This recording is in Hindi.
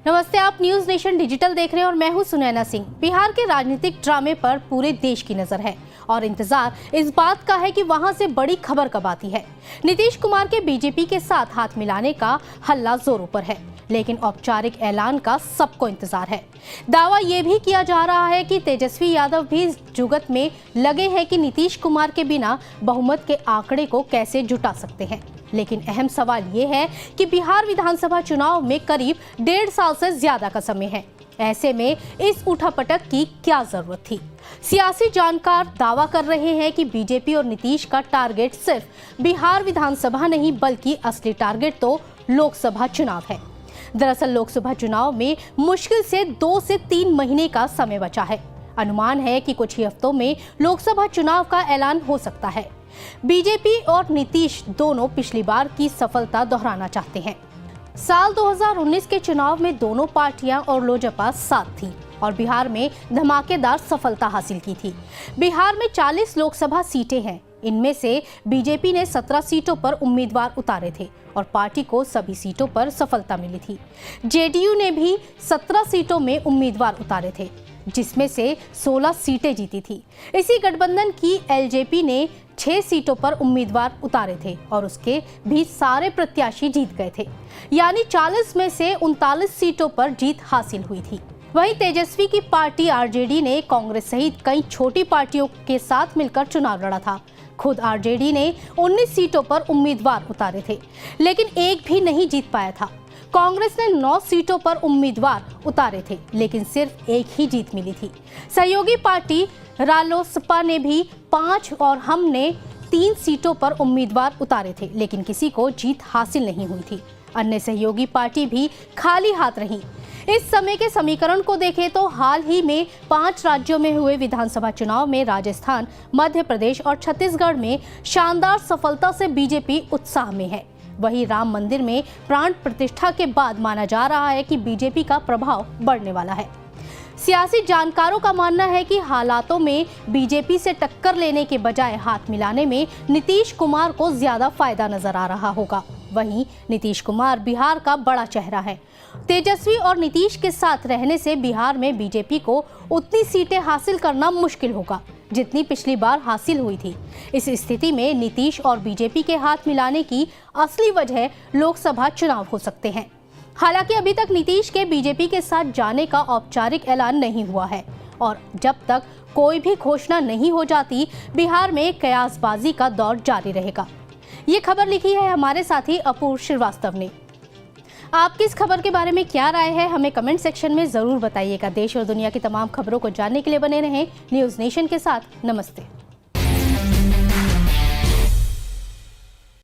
नमस्ते, आप न्यूज नेशन डिजिटल देख रहे हैं और मैं हूं सुनैना सिंह। बिहार के राजनीतिक ड्रामे पर पूरे देश की नजर है और इंतजार इस बात का है कि वहां से बड़ी खबर कब आती है। नीतीश कुमार के बीजेपी के साथ हाथ मिलाने का हल्ला जोरों पर है, लेकिन औपचारिक ऐलान का सबको इंतजार है। दावा ये भी किया जा रहा है कि तेजस्वी यादव भी इस जुगत में लगे हैं कि नीतीश कुमार के बिना बहुमत के आंकड़े को कैसे जुटा सकते हैं। लेकिन अहम सवाल ये है कि बिहार विधानसभा चुनाव में करीब 1.5 साल से ज्यादा का समय है। ऐसे में इस उठापटक की क्या जरूरत थी? सियासी जानकार दावा कर रहे हैं कि बीजेपी और नीतीश का टारगेट सिर्फ बिहार विधानसभा नहीं, बल्कि असली टारगेट तो लोकसभा चुनाव है। दरअसल लोकसभा चुनाव में मुश्किल से 2 से 3 महीने का समय बचा है। अनुमान है कि कुछ ही हफ्तों में लोकसभा चुनाव का ऐलान हो सकता है। बीजेपी और नीतीश दोनों पिछली बार की सफलता दोहराना चाहते हैं। साल 2019 के चुनाव में दोनों पार्टियां और लोजपा साथ थी और बिहार में धमाकेदार सफलता हासिल की थी। बिहार में 40 लोकसभा सीटें हैं। इनमें से बीजेपी ने 17 सीटों पर उम्मीदवार उतारे थे और पार्टी को सभी सीटों पर सफलता मिली थी। जेडीयू ने भी 17 सीटों में उम्मीदवार उतारे थे, जिसमें से 16 सीटें जीती थी। इसी गठबंधन की एलजेपी ने 6 सीटों पर उम्मीदवार उतारे थे और उसके भी सारे प्रत्याशी जीत गए थे, यानी 40 में से 39 सीटों पर जीत हासिल हुई थी। वहीं तेजस्वी की पार्टी आरजेडी ने कांग्रेस सहित कई छोटी पार्टियों के साथ मिलकर चुनाव लड़ा था। खुद आरजेडी ने 19 सीटों पर उम्मीदवार उतारे थे, लेकिन एक भी नहीं जीत पाया था। कांग्रेस ने 9 सीटों पर उम्मीदवार उतारे थे, लेकिन सिर्फ एक ही जीत मिली थी। सहयोगी पार्टी रालोसपा ने भी 5 और हम ने 3 सीटों पर उम्मीदवार उतारे थे, लेकिन किसी को जीत हासिल नहीं हुई थी। अन्य सहयोगी पार्टी भी खाली हाथ रही। इस समय के समीकरण को देखें तो हाल ही में 5 राज्यों में हुए विधानसभा चुनाव में राजस्थान, मध्य प्रदेश और छत्तीसगढ़ में शानदार सफलता से बीजेपी उत्साह में है। वहीं राम मंदिर में प्राण प्रतिष्ठा के बाद माना जा रहा है कि बीजेपी का प्रभाव बढ़ने वाला है। सियासी जानकारों का मानना है कि हालातों में बीजेपी से टक्कर लेने के बजाय हाथ मिलाने में नीतीश कुमार को ज्यादा फायदा नजर आ रहा होगा। वहीं नीतीश कुमार बिहार का बड़ा चेहरा है। तेजस्वी और नीतीश के साथ रहने से बिहार में बीजेपी को उतनी सीटें हासिल करना मुश्किल होगा जितनी पिछली बार हासिल हुई थी। इस स्थिति में नीतीश और बीजेपी के हाथ मिलाने की असली वजह लोकसभा चुनाव हो सकते हैं। हालांकि अभी तक नीतीश के बीजेपी के साथ जाने का औपचारिक ऐलान नहीं हुआ है और जब तक कोई भी घोषणा नहीं हो जाती, बिहार में कयासबाजी का दौर जारी रहेगा। ये खबर लिखी है हमारे साथी अपूर्व श्रीवास्तव ने। आपकी इस खबर के बारे में क्या राय है, हमें कमेंट सेक्शन में जरूर बताइएगा। देश और दुनिया की तमाम खबरों को जानने के लिए बने रहें न्यूज नेशन के साथ। नमस्ते।